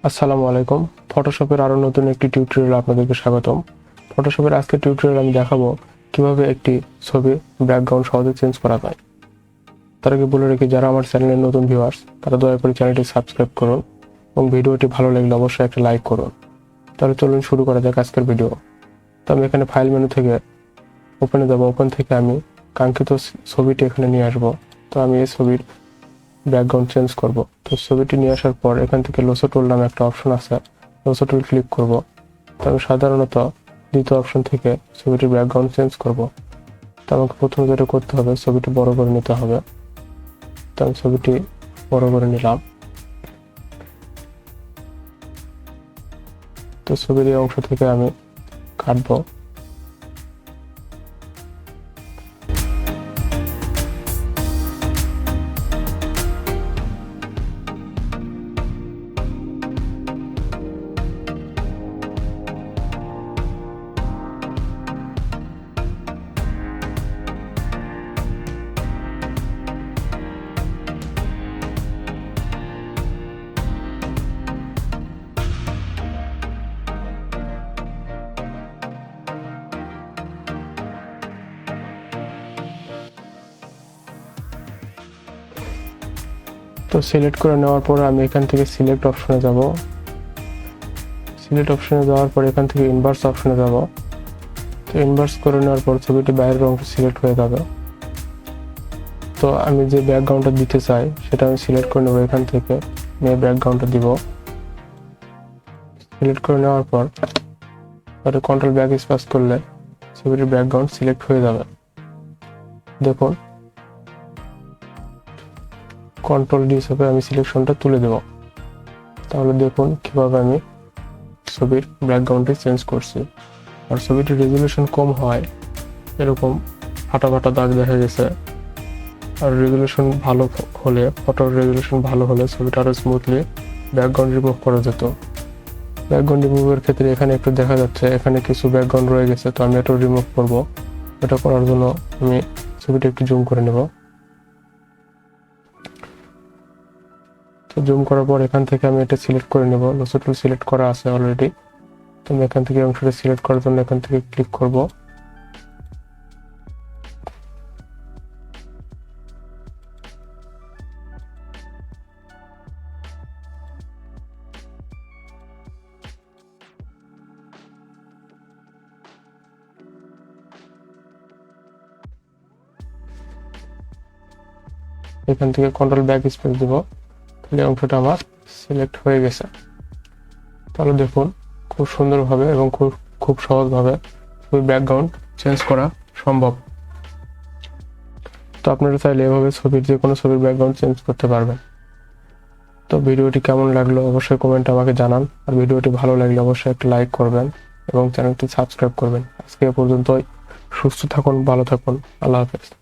আসসালামু আলাইকুম। ফটোশপের আরো নতুন একটি টিউটোরিয়ালে আপনাদেরকে স্বাগতম। ফটোশপের আজকের টিউটোরিয়ালে আমি দেখাবো কিভাবে একটি ছবির ব্যাকগ্রাউন্ড সহজে চেঞ্জ করা যায়। তার আগে বলে রাখি, যারা আমার চ্যানেলের নতুন ভিউয়ার্স তারা দয়া করে চ্যানেলটি সাবস্ক্রাইব করুন এবং ভিডিওটি ভালো লাগলে অবশ্যই একটা লাইক করুন। তাহলে চলুন শুরু করা যাক আজকের ভিডিও। তো আমি এখানে ফাইল মেনু থেকে ওপেনে যাব। ওপেন থেকে আমি কাঙ্ক্ষিত ছবিটি এখানে নিয়ে আসবো। তো আমি এই ছবির ব্যাকগ্রাউন্ড চেঞ্জ করব। তো ছবিটি নিয়ে আসার পর এখান থেকে লোসো টুল নামে একটা অপশন আছে, লোসো টুল ক্লিক করব। তো আমি সাধারণত দ্বিতীয় অপশন থেকে ছবিটির ব্যাকগ্রাউন্ড চেঞ্জ করব। তো আমাকে প্রথমে যেটা করতে হবে, ছবিটি বড় করে নিতে হবে। তো আমি ছবিটি বড় করে নিলাম। তো ছবির এই অংশ থেকে আমি কাটবো। তো সিলেক্ট করে নেওয়ার পর আমি এখান থেকে সিলেক্ট অপশনে যাব। সিলেক্ট অপশনে যাওয়ার পর এখান থেকে ইনভার্স অপশনে যাব। তো ইনভার্স করে নেওয়ার পর ছবিটি বাইরের অংশ সিলেক্ট হয়ে যাবে। তো আমি যে ব্যাকগ্রাউন্ডটা দিতে চাই সেটা আমি সিলেক্ট করে নেব। এখান থেকে নিয়ে ব্যাকগ্রাউন্ডটা দিব। সিলেক্ট করে নেওয়ার পর কন্ট্রোল ব্যাক স্পেস করলে ছবিটির ব্যাকগ্রাউন্ড সিলেক্ট হয়ে যাবে। দেখুন, কন্ট্রোল ডি হিসেবে আমি সিলেকশনটা তুলে দেব। তাহলে দেখুন কিভাবে আমি ছবির ব্যাকগ্রাউন্ডটি চেঞ্জ করছি। আর ছবিটির রেজুলেশন কম হয়, এরকম ফাটা ফাটা দাগ দেখা গেছে। আর রেজুলেশন ভালো হলে, ফটোর রেজুলেশন ভালো হলে ছবিটা আরো স্মুথলি ব্যাকগ্রাউন্ড রিমুভ করা যেত। ব্যাকগ্রাউন্ড রিমুভের ক্ষেত্রে এখানে একটু দেখা যাচ্ছে এখানে কিছু ব্যাকগ্রাউন্ড রয়ে গেছে, তো আমি এটা রিমুভ করব। এটা করার জন্য আমি ছবিটা একটু জুম করে নেব। তো জুম করার পর এখান থেকে আমি এটা সিলেক্ট করে নেব। লোসো টুল সিলেক্ট করা আছে অলরেডি। তো আমি এখান থেকে অংশটা সিলেক্ট করার জন্য এখান থেকে ক্লিক করব। এখান থেকে কন্ট্রোল ব্যাক স্পেস দিব। তাহলে অংশটা আমার সিলেক্ট হয়ে গেছে। তাহলে দেখুন খুব সুন্দরভাবে এবং খুব সহজভাবে ছবির ব্যাকগ্রাউন্ড চেঞ্জ করা সম্ভব। তো আপনারা চাইলে এভাবে যে কোনো ছবির ব্যাকগ্রাউন্ড চেঞ্জ করতে পারবেন। তো ভিডিওটি কেমন লাগলো অবশ্যই কমেন্টে আমাকে জানান। আর ভিডিওটি ভালো লাগলে অবশ্যই একটা লাইক করবেন এবং চ্যানেলটি সাবস্ক্রাইব করবেন। আজকে এ পর্যন্তই। সুস্থ থাকুন, ভালো থাকুন। আল্লাহ হাফেজ।